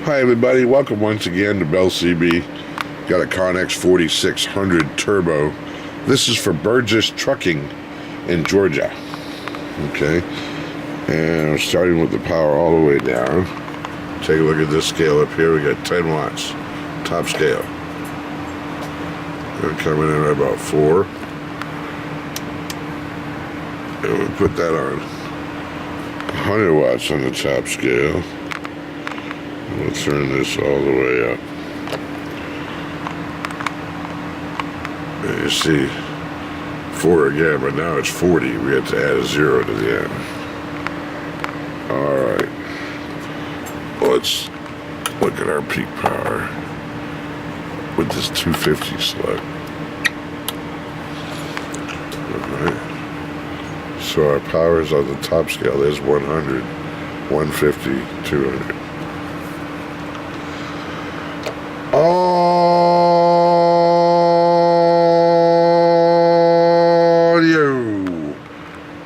Hi everybody, welcome once again to Bell CB. Got a Connex 4600 Turbo. This is for Burgess Trucking in Georgia. Okay, and I'm starting with the power all the way down. Take a look at this scale up here. We got 10 watts, top scale. We're coming in at about 4. And we'll put that on 100 watts on the top scale. We'll turn this all the way up. And you see 4 again, but now it's 40. We have to add a 0 to the end. Alright. Let's look at our peak power with this 250 slug. Alright. So our power is on the top scale is 100, 150, 200. Audio.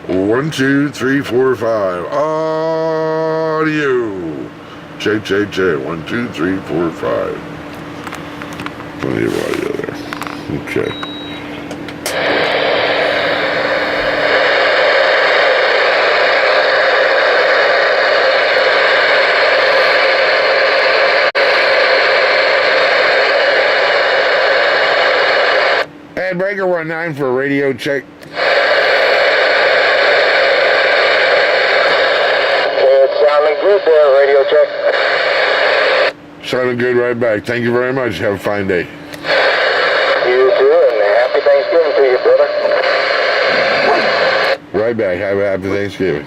1, 2, 3, 4, 5. Audio. Check, check, check. 1, 2, 3, 4, 5. Plenty of audio there. Okay. Breaker 19 for a radio check. It's sounding good there, radio check. Sounding good right back. Thank you very much. Have a fine day. You too, and happy Thanksgiving to you, brother. Right back. Have a happy Thanksgiving.